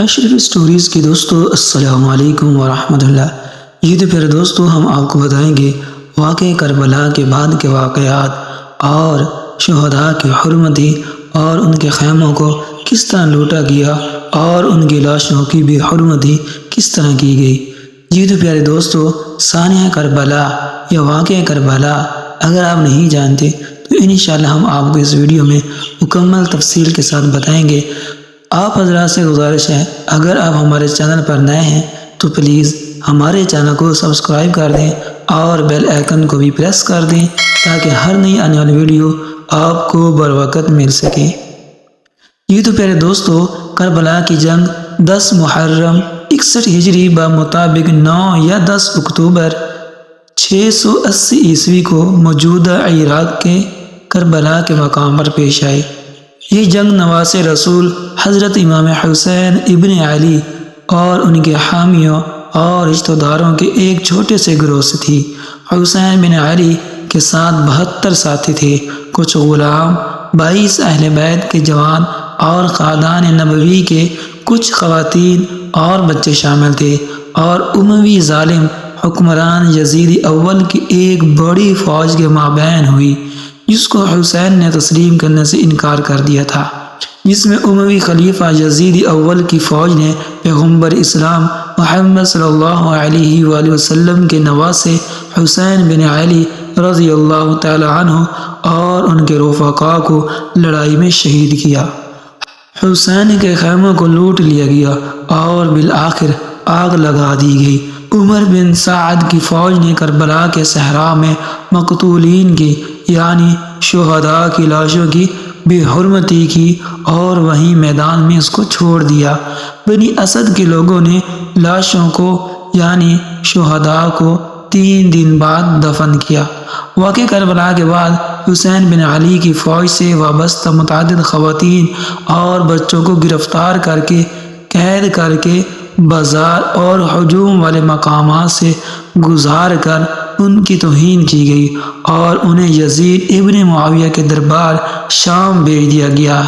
اشرف stories کے دوستو السلام علیکم ورحمۃ اللہ۔ یہ تو پھر دوستو ہم آپ کو بتائیں گے واقعہ کربلا کے بعد کے واقعات اور شہداء کی حرمتی اور ان کے خیموں کو کس طرح لوٹا گیا اور ان کی لاشوں کی بھی حرمتی کس طرح کی گئی۔ یہ تو پیارے دوستو سانحہ کربلا یا واقعہ کربلا اگر آپ نہیں جانتے تو انشاءاللہ ہم آپ کو اس ویڈیو میں مکمل تفصیل کے ساتھ بتائیں گے۔ آپ حضرات سے گزارش ہے اگر آپ ہمارے چینل پر نئے ہیں تو پلیز ہمارے چینل کو سبسکرائب کر دیں اور بیل آئیکن کو بھی پریس کر دیں تاکہ ہر نئی آنے والی ویڈیو آپ کو بروقت مل سکے۔ یہ تو پیارے دوستو کربلا کی جنگ 10 محرم 61 ہجری بمطابق 9 یا 10 اکتوبر 680 عیسوی کو موجودہ عراق کے کربلا کے مقام پر پیش آئی۔ یہ جنگ نواس رسول حضرت امام حسین ابن علی اور ان کے حامیوں اور رشتہ داروں کے ایک چھوٹے سے گروہ سے تھی۔ حسین بن علی کے ساتھ 72 ساتھی تھے، کچھ غلام، 22 اہل بیت کے جوان اور خاندان نبوی کے کچھ خواتین اور بچے شامل تھے، اور اموی ظالم حکمران یزید اول کی ایک بڑی فوج کے مابین ہوئی جس کو حسین نے تسلیم کرنے سے انکار کر دیا تھا، جس میں اموی خلیفہ یزید اول کی فوج نے پیغمبر اسلام محمد صلی اللہ علیہ وآلہ وسلم کے نواسے حسین بن علی رضی اللہ تعالی عنہ اور ان کے رفقاء کو لڑائی میں شہید کیا۔ حسین کے خیموں کو لوٹ لیا گیا اور بالآخر آگ لگا دی گئی۔ عمر بن سعد کی فوج نے کربلا کے صحرا میں مقتولین کی یعنی شہداء کی لاشوں کی بے حرمتی کی اور وہیں میدان میں اس کو چھوڑ دیا۔ بنی اسد کے لوگوں نے لاشوں کو یعنی شہداء کو 3 دن بعد دفن کیا۔ واقعہ کربلا کے بعد حسین بن علی کی فوج سے وابستہ متعدد خواتین اور بچوں کو گرفتار کر کے قید کر کے بازار اور ہجوم والے مقامات سے گزار کر ان کی توہین کی گئی اور انہیں یزید ابن معاویہ کے دربار شام بھیج دیا گیا۔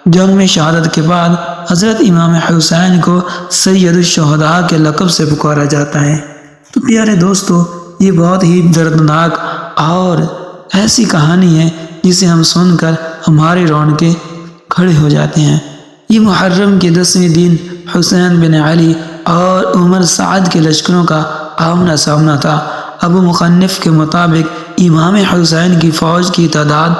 جنگ میں شہادت کے بعد حضرت امام حسین کو سید الشہداء کے لقب سے پکارا جاتا ہے۔ تو پیارے دوستو یہ بہت ہی دردناک اور ایسی کہانی ہے جسے ہم سن کر ہمارے رونقیں کھڑے ہو جاتے ہیں۔ یہ محرم کے 10ویں دن حسین بن علی اور عمر سعد کے لشکروں کا آمنا سامنا تھا۔ ابو مخنف کے مطابق امام حسین کی فوج کی تعداد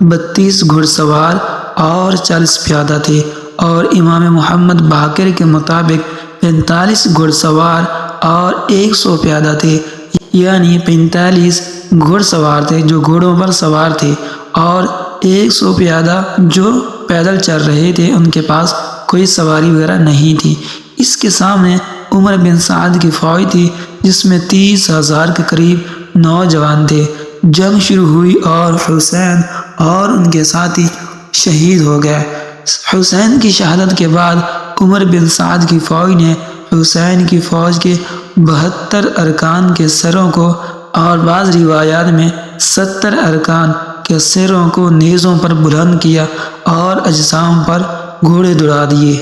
32 گھڑ سوار اور 40 پیادہ تھے، اور امام محمد باقر کے مطابق 45 گھڑ سوار اور 100 پیادہ تھے، یعنی 45 گھڑ سوار تھے جو گھوڑوں پر سوار تھے اور 100 پیادہ جو پیدل چل رہے تھے، ان کے پاس کوئی سواری وغیرہ نہیں تھی۔ اس کے سامنے عمر بن سعد کی فوج تھی جس میں 30,000 کے قریب نوجوان تھے۔ جنگ شروع ہوئی اور حسین اور ان کے ساتھی شہید ہو گئے۔ حسین کی شہادت کے بعد عمر بن سعد کی فوج نے حسین کی فوج کے 72 ارکان کے سروں کو اور بعض روایات میں 70 ارکان کے سروں کو نیزوں پر بلند کیا اور اجسام پر گھوڑے دوڑا دیے۔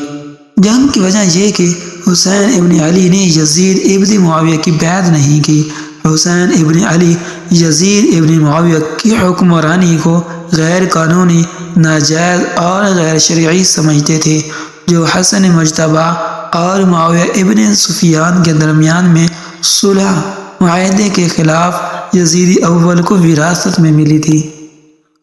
جنگ کی وجہ یہ کہ حسین ابن علی نے یزید ابن معاویہ کی بیعت نہیں کی۔ حسین ابن علی یزید ابن معاویہ کی حکمرانی کو غیر قانونی، ناجائز اور غیر شرعی سمجھتے تھے، جو حسن مجتبی اور معاویہ ابن سفیان کے درمیان میں صلح معاہدے کے خلاف یزید اول کو وراثت میں ملی تھی۔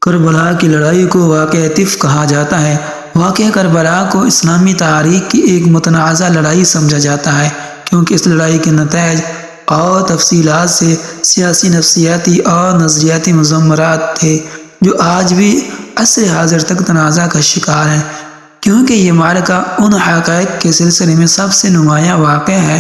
کربلا کی لڑائی کو واقعہ طف کہا جاتا ہے۔ واقعہ کربلا کو اسلامی تاریخ کی ایک متنازع لڑائی سمجھا جاتا ہے کیونکہ اس لڑائی کے نتائج اور تفصیلات سے سیاسی، نفسیاتی اور نظریاتی مضمرات تھے جو آج بھی عصر حاضر تک تنازع کا شکار ہیں، کیونکہ یہ معرکہ ان حقائق کے سلسلے میں سب سے نمایاں واقعہ ہے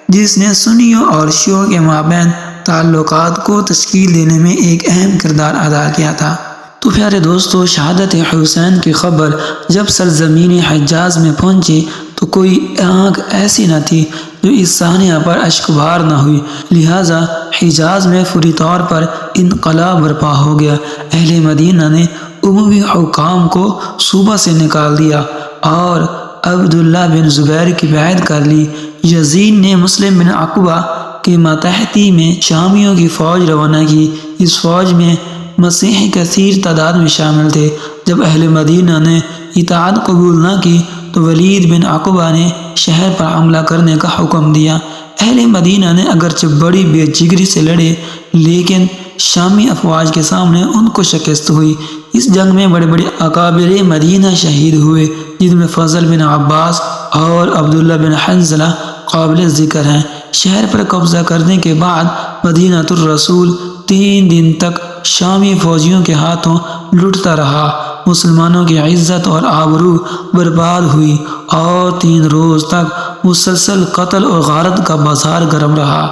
جس نے سنیوں اور شیعوں کے مابین تعلقات کو تشکیل دینے میں ایک اہم کردار ادا کیا تھا۔ تو پیارے دوستو شہادت حسین کی خبر جب سرزمین حجاز میں پہنچی تو کوئی آنکھ ایسی نہ تھی جو اس سانحہ پر اشکبار نہ ہوئی، لہٰذا حجاز میں فوری طور پر انقلاب برپا ہو گیا۔ اہل مدینہ نے اموی حکام کو صوبہ سے نکال دیا اور عبداللہ بن زبیر کی بیعت کر لی۔ یزید نے مسلم بن عقبہ کے ماتحتی میں شامیوں کی فوج روانہ کی۔ اس فوج میں مسیحی کثیر تعداد میں شامل تھے۔ جب اہل مدینہ نے اطاعت قبول نہ کی تو ولید بن عقبہ نے شہر پر حملہ کرنے کا حکم دیا۔ اہل مدینہ نے اگرچہ بڑی بے جگری سے لڑے لیکن شامی افواج کے سامنے ان کو شکست ہوئی۔ اس جنگ میں بڑے بڑے اکابر مدینہ شہید ہوئے، جن میں فضل بن عباس اور عبداللہ بن حنظلہ قابل ذکر ہیں۔ شہر پر قبضہ کرنے کے بعد مدینہ الرسول 3 دن تک شامی فوجیوں کے ہاتھوں لٹتا رہا۔ مسلمانوں کی عزت اور آبرو برباد ہوئی اور 3 روز تک مسلسل قتل اور غارت کا بازار گرم رہا۔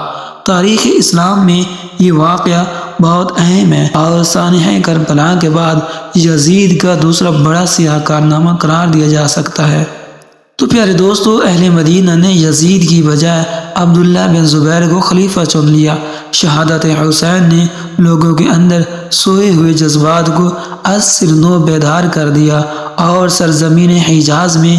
تاریخ اسلام میں یہ واقعہ بہت اہم ہے اور سانحہ کربلا کے بعد یزید کا دوسرا بڑا سیاہ کارنامہ قرار دیا جا سکتا ہے۔ تو پیارے دوستو، اہل مدینہ نے یزید کی بجائے عبداللہ بن زبیر کو خلیفہ چن لیا۔ شہادت حسین نے لوگوں کے اندر سوئے ہوئے جذبات کو از سر نو بیدار کر دیا اور سرزمین حجاز میں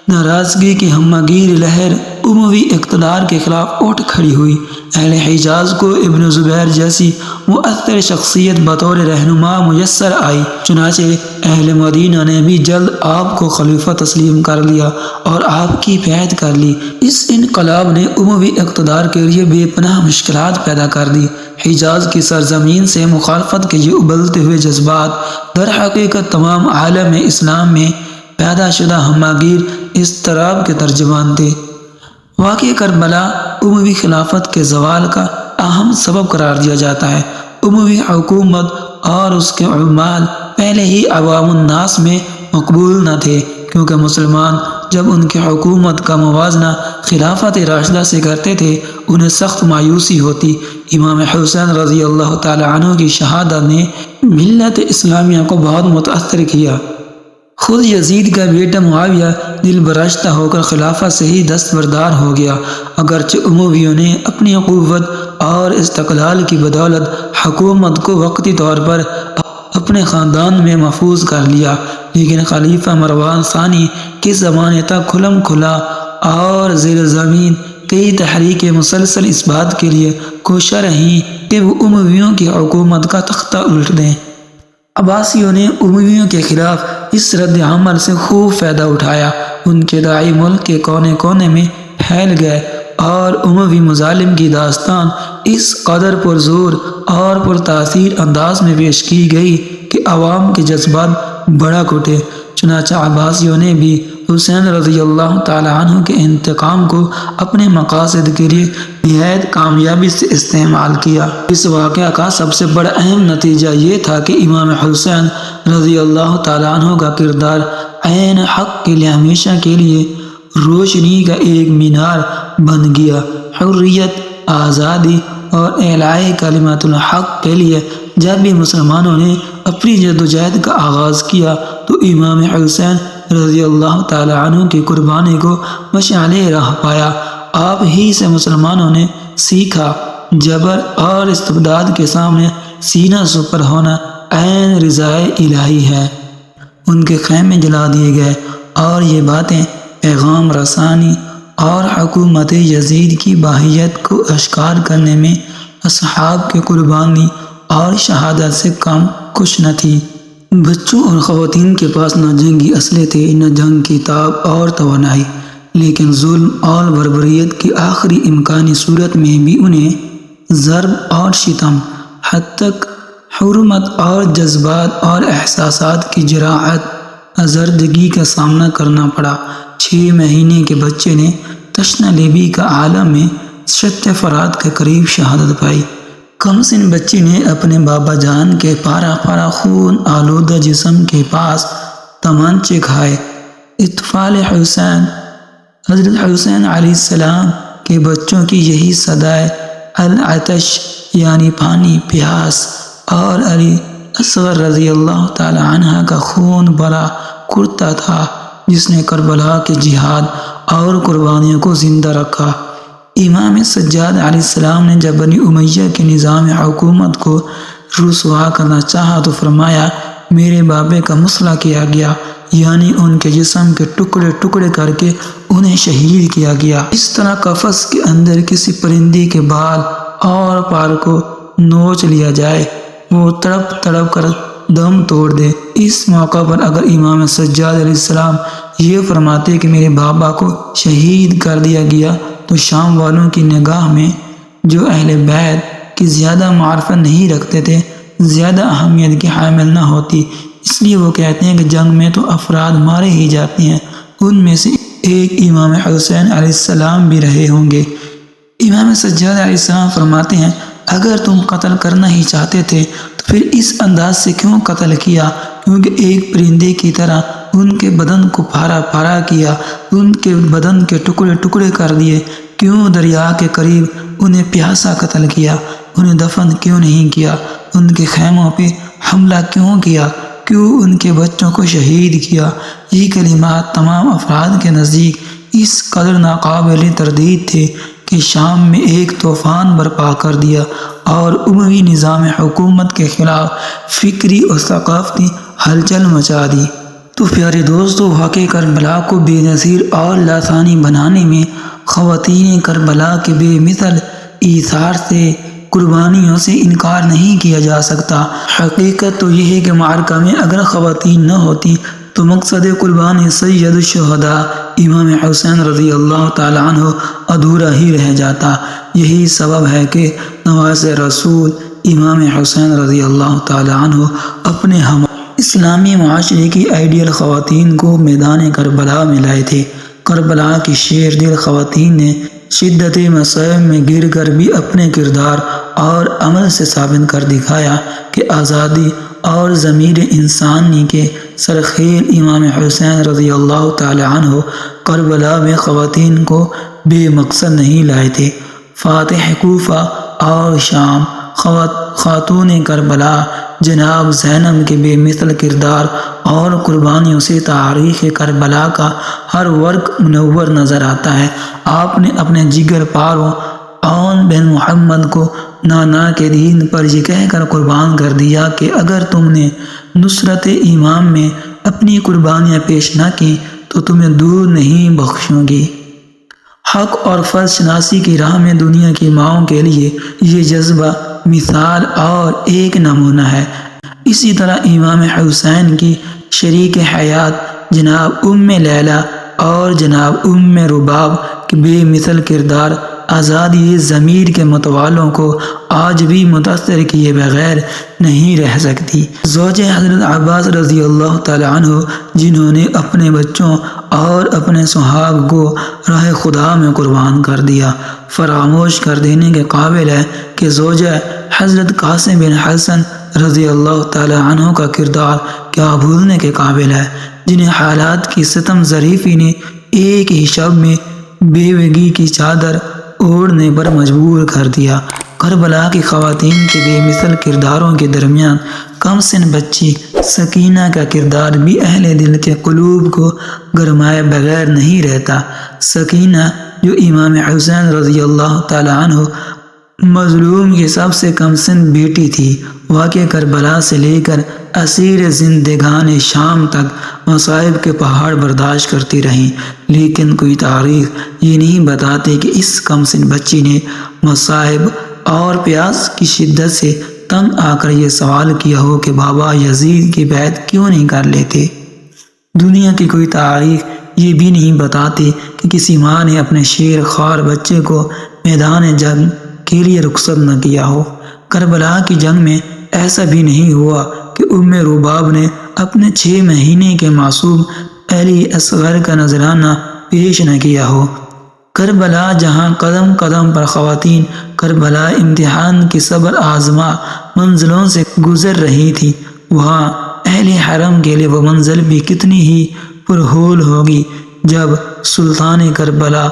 ناراضگی کی ہمہ گیر لہر اموی اقتدار کے خلاف اٹھ کھڑی ہوئی۔ اہل حجاز کو ابن زبیر جیسی مؤثر شخصیت بطور رہنما میسر آئی، چنانچہ اہل مدینہ نے بھی جلد آپ کو خلیفہ تسلیم کر لیا اور آپ کی بیعت کر لی۔ اس انقلاب نے اموی اقتدار کے لیے بے پناہ مشکلات پیدا کر دی۔ حجاز کی سرزمین سے مخالفت کے یہ ابلتے ہوئے جذبات در حقیقت تمام عالم اسلام میں پیدا شدہ ہمہ گیر اضطراب کے ترجمان تھے۔ واقعہ کربلا اموی خلافت کے زوال کا اہم سبب قرار دیا جاتا ہے۔ اموی حکومت اور اس کے عمال پہلے ہی عوام الناس میں مقبول نہ تھے، کیونکہ مسلمان جب ان کی حکومت کا موازنہ خلافت راشدہ سے کرتے تھے انہیں سخت مایوسی ہوتی۔ امام حسین رضی اللہ تعالی عنہ کی شہادت نے ملت اسلامیہ کو بہت متاثر کیا۔ خود یزید کا بیٹا معاویہ دل براشتہ ہو کر خلافت سے ہی دستبردار ہو گیا۔ اگرچہ امویوں نے اپنی قوت اور استقلال کی بدولت حکومت کو وقتی طور پر اپنے خاندان میں محفوظ کر لیا، لیکن خلیفہ مروان ثانی کے زمانے تک کھلم کھلا اور زیر زمین کئی تحریکیں مسلسل اس بات کے لیے کوشاں رہیں کہ وہ امویوں کی حکومت کا تختہ الٹ دیں۔ عباسیوں نے امویوں کے خلاف اس رد عمل سے خوب فائدہ اٹھایا۔ ان کے داعی ملک کے کونے کونے میں پھیل گئے اور اموی مظالم کی داستان اس قدر پرزور اور پرتاثیر انداز میں پیش کی گئی کہ عوام کے جذبات بھڑک اٹھے۔ چنانچہ عباسیوں نے بھی حسین رضی اللہ تعالی عنہ کے انتقام کو اپنے مقاصد کے لیے نہایت کامیابی سے استعمال کیا۔ اس واقعہ کا سب سے بڑا اہم نتیجہ یہ تھا کہ امام حسین رضی اللہ تعالی عنہ کا کردار عین حق کے لیے ہمیشہ کے لیے روشنی کا ایک مینار بن گیا۔ حریت، آزادی اور اعلاء کلمت الحق کے لیے جب بھی مسلمانوں نے اپنی جدوجہد کا آغاز کیا تو امام حسین رضی اللہ تعالی عنہ کی قربانی کو مشعل راہ پایا۔ آپ ہی سے مسلمانوں نے سیکھا جبر اور استبداد کے سامنے سینہ سپر ہونا عین رضائے الہی ہے۔ ان کے خیمے جلا دیے گئے اور یہ باتیں پیغام رسانی اور حکومت یزید کی باہیت کو اشکار کرنے میں اصحاب کی قربانی اور شہادت سے کم کچھ نہ تھی۔ بچوں اور خواتین کے پاس نہ جنگی اسلحے تھے نہ جنگ کی تاب اور توانائی، لیکن ظلم اور بربریت کی آخری امکانی صورت میں بھی انہیں ضرب اور شتم، حد تک حرمت اور جذبات اور احساسات کی جراحت آزردگی کا سامنا کرنا پڑا۔ 6 مہینے کے بچے نے تشنہ لیبی کا عالم میں شت فرات کے قریب شہادت پائی۔ کم سن بچی نے اپنے بابا جان کے پارا پارا خون آلودہ جسم کے پاس تمانچے کھائے۔ اطفال حسین، حضرت حسین علیہ السلام کے بچوں کی یہی صدائے العطش یعنی پانی پیاس، اور علی اصغر رضی اللہ تعالی عنہ کا خون بھرا کرتا تھا جس نے کربلا کے جہاد اور قربانیوں کو زندہ رکھا۔ امام سجاد علیہ السلام نے جب بنی امیہ کے نظام حکومت کو رسوا کرنا چاہا تو فرمایا، میرے بابے کا مسئلہ کیا گیا یعنی ان کے جسم کے ٹکڑے ٹکڑے کر کے انہیں شہید کیا گیا۔ اس طرح کفس کے اندر کسی پرندے کے بال اور پار کو نوچ لیا جائے، وہ تڑپ تڑپ کر دم توڑ دے۔ اس موقع پر اگر امام سجاد علیہ السلام یہ فرماتے کہ میرے بابا کو شہید کر دیا گیا، تو شام والوں کی نگاہ میں جو اہل بیت کی زیادہ معرفت نہیں رکھتے تھے، زیادہ اہمیت کی حامل نہ ہوتی۔ اس لیے وہ کہتے ہیں کہ جنگ میں تو افراد مارے ہی جاتے ہیں، ان میں سے ایک امام حسین علیہ السلام بھی رہے ہوں گے۔ امام سجاد علیہ السلام فرماتے ہیں اگر تم قتل کرنا ہی چاہتے تھے تو پھر اس انداز سے کیوں قتل کیا؟ کیونکہ ایک پرندے کی طرح ان کے بدن کو پھارا پھارا کیا، ان کے بدن کے ٹکڑے ٹکڑے کر دیے۔ کیوں دریا کے قریب انہیں پیاسا قتل کیا؟ انہیں دفن کیوں نہیں کیا؟ ان کے خیموں پہ حملہ کیوں کیا؟ کیوں ان کے بچوں کو شہید کیا؟ یہ کلمات تمام افراد کے نزدیک اس قدر ناقابل تردید تھے کہ شام میں ایک طوفان برپا کر دیا اور اموی نظام حکومت کے خلاف فکری اور ثقافتی ہلچل مچا دی۔ تو پیارے دوستو، واقعہ کربلا کو بے نظیر اور لاسانی بنانے میں خواتین کربلا کے بے مثل ایثار سے، قربانیوں سے انکار نہیں کیا جا سکتا۔ حقیقت تو یہ ہے کہ معرکہ میں اگر خواتین نہ ہوتی تو مقصد قربانی سید الشہداء امام حسین رضی اللہ تعالی عنہ ادھورا ہی رہ جاتا۔ یہی سبب ہے کہ نواز رسول امام حسین رضی اللہ تعالی عنہ اپنے ہم اسلامی معاشرے کی آئیڈیل خواتین کو میدان کربلا میں لائے تھے۔ کربلا کی شیر دل خواتین نے شدت مصائب میں گر کر بھی اپنے کردار اور عمل سے ثابت کر دکھایا کہ آزادی اور ضمیر انسانی کے سرخیل امام حسین رضی اللہ تعالی عنہ کربلا میں خواتین کو بے مقصد نہیں لائے تھے۔ فاتح کوفہ اور شام خاتون کربلا جناب زینب کے بے مثل کردار اور قربانیوں سے تاریخ کربلا کا ہر ورق منور نظر آتا ہے۔ آپ نے اپنے جگر پاروں عون بن محمد کو نانا کے دین پر یہ کہہ کر قربان کر دیا کہ اگر تم نے نصرت ایمان میں اپنی قربانیاں پیش نہ کی تو تمہیں دور نہیں بخشوں گی۔ حق اور فرض شناسی کی راہ میں دنیا کی ماؤں کے لیے یہ جذبہ مثال اور ایک نمونہ ہے۔ اسی طرح امام حسین کی شریک حیات جناب ام لیلہ اور جناب ام رباب کے بے مثل کردار آزادی ضمیر کے متوالوں کو آج بھی متاثر کیے بغیر نہیں رہ سکتی۔ زوج حضرت عباس رضی اللہ تعالی عنہ جنہوں نے اپنے بچوں اور اپنے سہاگ کو راہ خدا میں قربان کر دیا، فراموش کر دینے کے قابل ہے کہ زوجہ حضرت قاسم بن حسن رضی اللہ تعالی عنہ کا کردار کیا بھولنے کے قابل ہے، جنہیں حالات کی ستم ظریفی نے ایک ہی شب میں بیوگی کی چادر اوڑھنے پر مجبور کر دیا۔ کربلا کی خواتین کے بے مثل کرداروں کے درمیان کم سن بچی سکینہ کا کردار بھی اہل دل کے قلوب کو گرمائے بغیر نہیں رہتا۔ سکینہ جو امام حسین رضی اللہ تعالی عنہ مظلوم کی سب سے کم سن بیٹی تھی، واقع کربلا سے لے کر اسیر زندگان شام تک مصائب کے پہاڑ برداشت کرتی رہیں، لیکن کوئی تاریخ یہ نہیں بتاتے کہ اس کم سن بچی نے مصائب اور پیاس کی شدت سے تنگ آ کر یہ سوال کیا ہو کہ بابا یزید کی بیعت کیوں نہیں کر لیتے۔ دنیا کی کوئی تاریخ یہ بھی نہیں بتاتی کہ کسی ماں نے اپنے شیر خوار بچے کو میدان جنگ کے لیے رخصت نہ کیا ہو۔ کربلا کی جنگ میں ایسا بھی نہیں ہوا کہ ام رباب نے اپنے 6 مہینے کے معصوم علی اصغر کا نذرانہ پیش نہ کیا ہو۔ کربلا جہاں قدم قدم پر خواتین کربلا امتحان کی صبر آزما منزلوں سے گزر رہی تھی، وہاں اہل حرم کے لیے وہ منزل بھی کتنی ہی پرہول ہوگی جب سلطان کربلا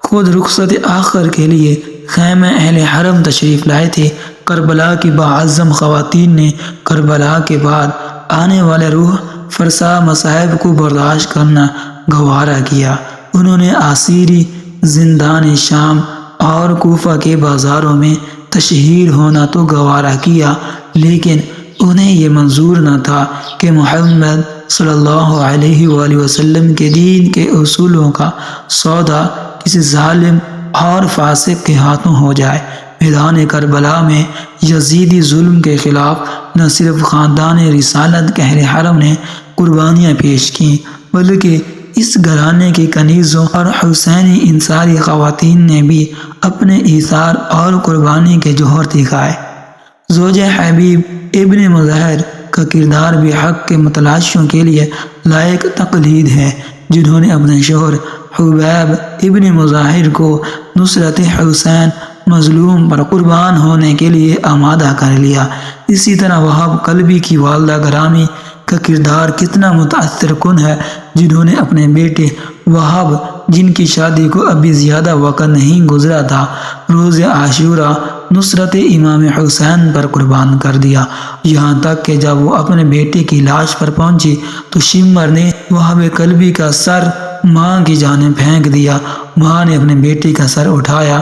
خود رخصت آخر کے لیے خیمہ اہل حرم تشریف لائے تھے۔ کربلا کی باعظم خواتین نے کربلا کے بعد آنے والے روح فرسا مصائب کو برداشت کرنا گوارا کیا۔ انہوں نے اسیری زندان شام اور کوفہ کے بازاروں میں تشہیر ہونا تو گوارا کیا، لیکن انہیں یہ منظور نہ تھا کہ محمد صلی اللہ علیہ وآلہ وسلم کے دین کے اصولوں کا سودا کسی ظالم اور فاسق کے ہاتھوں ہو جائے۔ میدان کربلا میں یزیدی ظلم کے خلاف نہ صرف خاندان رسالت کے اہل حرم نے قربانیاں پیش کیں، بلکہ اس گھرانے کی کنیزوں اور حسینی انصاری خواتین نے بھی اپنے ایثار اور قربانی کے جوہر دکھائے۔ زوج حبیب ابن مظاہر کا کردار بھی حق کے متلاشیوں کے لیے لائق تقلید ہے، جنہوں نے اپنے شوہر حبیب ابن مظاہر کو نصرت حسین مظلوم پر قربان ہونے کے لیے آمادہ کر لیا۔ اسی طرح وہاب قلبی کی والدہ گرامی کا کردار کتنا متاثر کن ہے، جنہوں نے اپنے بیٹے وہاب، جن کی شادی کو ابھی زیادہ وقت نہیں گزرا تھا، روز عاشوراء نصرت امام حسین پر قربان کر دیا۔ یہاں تک کہ جب وہ اپنے بیٹے کی لاش پر پہنچی تو شمر نے وہاب قلبی کا سر ماں کی جانب پھینک دیا۔ ماں نے اپنے بیٹے کا سر اٹھایا،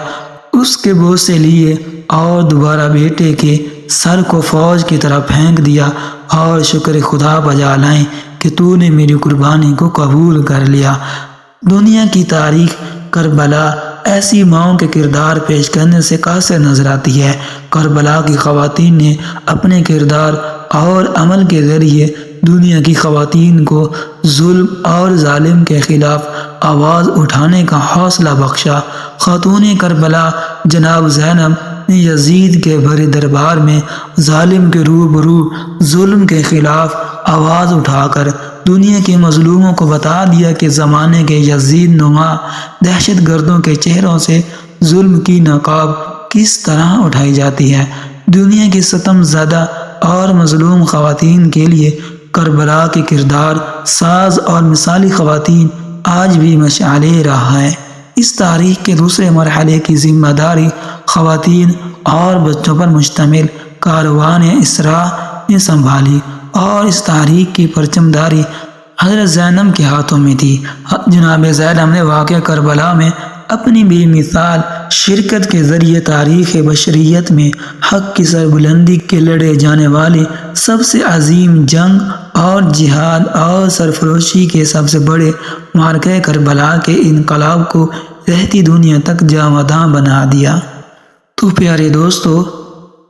اس کے بوسے لیے اور دوبارہ بیٹے کے سر کو فوج کی طرف پھینک دیا اور شکر خدا بجا لائیں کہ تو نے میری قربانی کو قبول کر لیا۔ دنیا کی تاریخ کربلا ایسی ماؤں کے کردار پیش کرنے سے قاصر نظر آتی ہے۔ کربلا کی خواتین نے اپنے کردار اور عمل کے ذریعے دنیا کی خواتین کو ظلم اور ظالم کے خلاف آواز اٹھانے کا حوصلہ بخشا۔ خاتون کربلا جناب زینب نے یزید کے بڑے دربار میں ظالم کے روبرو ظلم کے خلاف آواز اٹھا کر دنیا کے مظلوموں کو بتا دیا کہ زمانے کے یزید نما دہشت گردوں کے چہروں سے ظلم کی نقاب کس طرح اٹھائی جاتی ہے۔ دنیا کی ستم زدہ اور مظلوم خواتین کے لیے کربلا کے کردار ساز اور مثالی خواتین آج بھی مشعل راہ ہے۔ اس تاریخ کے دوسرے مرحلے کی ذمہ داری خواتین اور بچوں پر مشتمل کاروان اسرا نے سنبھالی، اور اس تاریخ کی پرچمداری حضرت زینب کے ہاتھوں میں تھی۔ جناب زینب نے واقعہ کربلا میں اپنی بے مثال شرکت کے ذریعے تاریخ بشریت میں حق کی سربلندی کے لڑے جانے والے سب سے عظیم جنگ اور جہاد اور سرفروشی کے سب سے بڑے معرکہ کربلا کے انقلاب کو رہتی دنیا تک جاوداں بنا دیا۔ تو پیارے دوستو،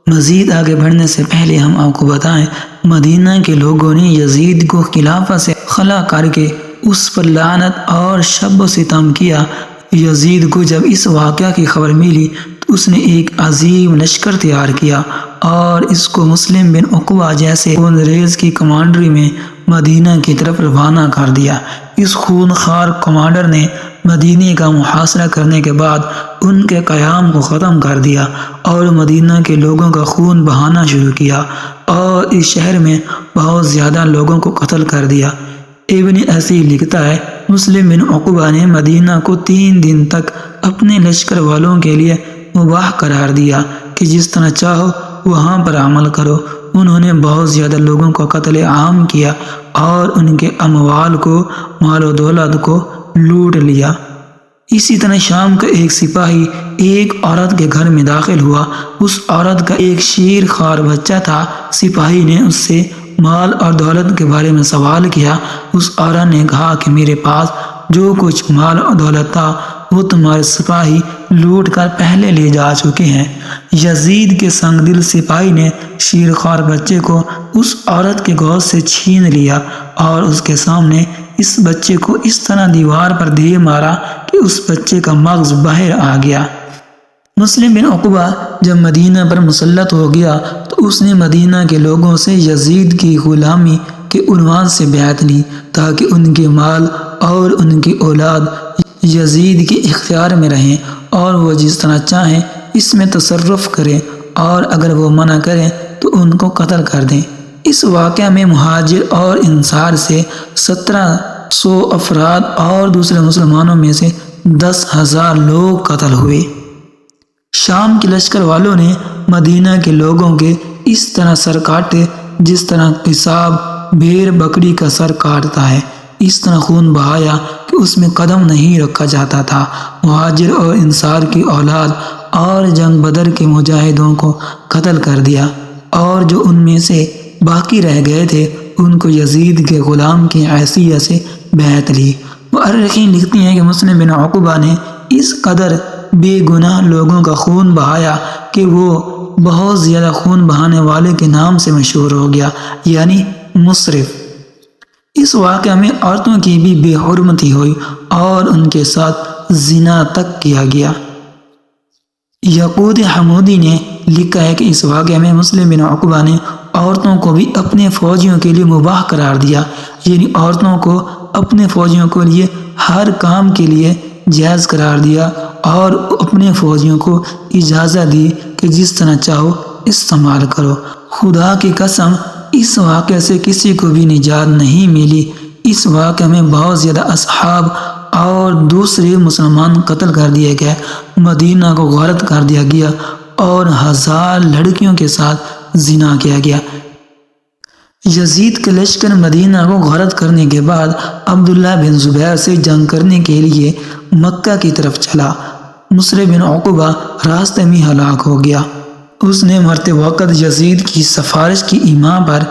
مزید آگے بڑھنے سے پہلے ہم آپ کو بتائیں، مدینہ کے لوگوں نے یزید کو خلافت سے خلا کر کے اس پر لعنت اور شب و ستم کیا۔ یزید کو جب اس واقعہ کی خبر ملی تو اس نے ایک عظیم لشکر تیار کیا اور اس کو مسلم بن عقبہ جیسے خونریز کی کمانڈری میں مدینہ کی طرف روانہ کر دیا۔ اس خونخوار کمانڈر نے مدینہ کا محاصرہ کرنے کے بعد ان کے قیام کو ختم کر دیا اور مدینہ کے لوگوں کا خون بہانا شروع کیا اور اس شہر میں بہت زیادہ لوگوں کو قتل کر دیا۔ ابن اسیر لکھتا ہے، مسلم بن عقبہ نے مدینہ کو 3 دن تک اپنے لشکر والوں کے لیے مباح قرار دیا کہ جس طرح چاہو وہاں پر عمل کرو۔ انہوں نے بہت زیادہ لوگوں کو قتل عام کیا اور ان کے اموال کو، مال و دولت کو لوٹ لیا۔ اسی طرح شام کا ایک سپاہی ایک عورت کے گھر میں داخل ہوا۔ اس عورت کا ایک شیر خوار بچہ تھا۔ سپاہی نے اس سے مال اور دولت کے بارے میں سوال کیا۔ اس عورت نے کہا کہ میرے پاس جو کچھ مال اور دولت تھا وہ تمہارے سپاہی لوٹ کر پہلے لے جا چکے ہیں۔ یزید کے سنگ دل سپاہی نے شیر خوار بچے کو اس عورت کے گود سے چھین لیا اور اس کے سامنے اس بچے کو اس طرح دیوار پر دے مارا کہ اس بچے کا مغز باہر آ گیا۔ مسلم بن عقبہ جب مدینہ پر مسلط ہو گیا تو اس نے مدینہ کے لوگوں سے یزید کی غلامی کے عنوان سے بیعت لی تاکہ ان کے مال اور ان کی اولاد یزید کے اختیار میں رہیں اور وہ جس طرح چاہیں اس میں تصرف کریں، اور اگر وہ منع کریں تو ان کو قتل کر دیں۔ اس واقعہ میں مہاجر اور انصار سے 1700 افراد اور دوسرے مسلمانوں میں سے 10,000 لوگ قتل ہوئے۔ شام کے لشکر والوں نے مدینہ کے لوگوں کے اس طرح سر کاٹے جس طرح قصاب بھیڑ بکری کا سر کاٹتا ہے۔ اس طرح خون بہایا کہ اس میں قدم نہیں رکھا جاتا تھا۔ مہاجر اور انصار کی اولاد اور جنگ بدر کے مجاہدوں کو قتل کر دیا، اور جو ان میں سے باقی رہ گئے تھے ان کو یزید کے غلام کی حیثیت سے بیعت لی۔ مؤرخین لکھتے ہیں کہ مسلم بن عقبہ نے اس قدر بے گناہ لوگوں کا خون بہایا کہ وہ بہت زیادہ خون بہانے والے کے نام سے مشہور ہو گیا، یعنی مسرف۔ اس واقعہ میں عورتوں کی بھی بے حرمتی ہوئی اور ان کے ساتھ زنا تک کیا گیا۔ یقوت حمودی نے لکھا ہے کہ اس واقعے میں مسلم بن عقبہ نے عورتوں کو بھی اپنے فوجیوں کے لیے مباح قرار دیا، یعنی عورتوں کو اپنے فوجیوں کے لیے ہر کام کے لیے جائز قرار دیا اور اپنے فوجیوں کو اجازت دی کہ جس طرح چاہو استعمال کرو۔ خدا کی قسم اس واقعے سے کسی کو بھی نجات نہیں ملی۔ اس واقعے میں بہت زیادہ اصحاب اور دوسرے مسلمان قتل کر دیے گئے، مدینہ کو غارت کر دیا گیا اور 1000 لڑکیوں کے ساتھ زنا کیا گیا۔ یزید کے لشکر مدینہ کو غارت کرنے کے بعد عبداللہ بن زبیر سے جنگ کرنے کے لیے مکہ کی طرف چلا۔ مسلم بن عقبہ راستے میں ہلاک ہو گیا۔ اس نے مرتے وقت یزید کی سفارش کی ایما پر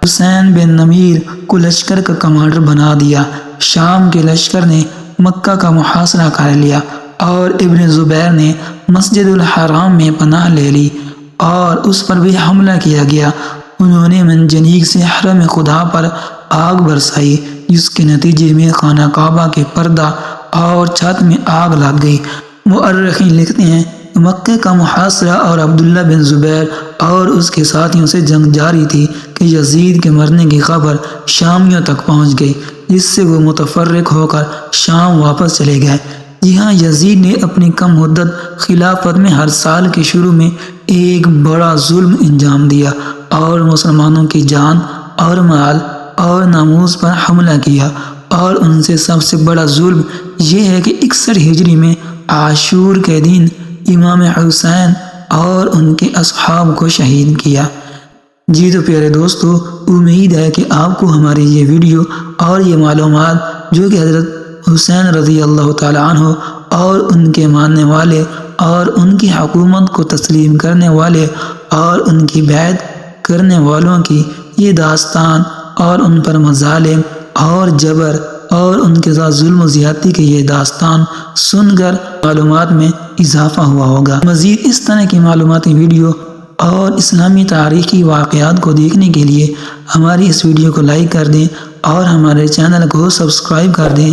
حسین بن نمیر کو لشکر کا کمانڈر بنا دیا۔ شام کے لشکر نے مکہ کا محاصرہ کر لیا اور ابن زبیر نے مسجد الحرام میں پناہ لے لی اور اس پر بھی حملہ کیا گیا۔ انہوں نے منجنیق سے حرم خدا پر آگ برسائی، جس کے نتیجے میں خانہ کعبہ کے پردہ اور چھت میں آگ لگ گئی۔ مؤرخین لکھتے ہیں کہ مکہ کا محاصرہ اور عبداللہ بن زبیر اور اس کے ساتھیوں سے جنگ جاری تھی کہ یزید کے مرنے کی خبر شامیوں تک پہنچ گئی، جس سے وہ متفرق ہو کر شام واپس چلے گئے۔ جی ہاں، یزید نے اپنی کم مدت خلافت میں ہر سال کے شروع میں ایک بڑا ظلم انجام دیا اور مسلمانوں کی جان اور مال اور ناموس پر حملہ کیا، اور ان سے سب سے بڑا ظلم یہ ہے کہ 61 ہجری میں عاشور کے دن امام حسین اور ان کے اصحاب کو شہید کیا۔ جی تو پیارے دوستو، امید ہے کہ آپ کو ہماری یہ ویڈیو اور یہ معلومات جو کہ حضرت حسین رضی اللہ تعالیٰ عنہ اور ان کے ماننے والے اور ان کی حکومت کو تسلیم کرنے والے اور ان کی بیعت کرنے والوں کی یہ داستان اور ان پر مظالم اور جبر اور ان کے ساتھ ظلم و زیادتی کی یہ داستان سن کر معلومات میں اضافہ ہوا ہوگا۔ مزید اس طرح کی معلوماتی ویڈیو اور اسلامی تاریخی واقعات کو دیکھنے کے لیے ہماری اس ویڈیو کو لائک کر دیں اور ہمارے چینل کو سبسکرائب کر دیں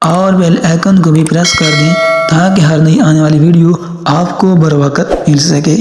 اور بیل آئیکن کو بھی پریس کر دیں تاکہ ہر نئی آنے والی ویڈیو آپ کو بروقت مل سکے۔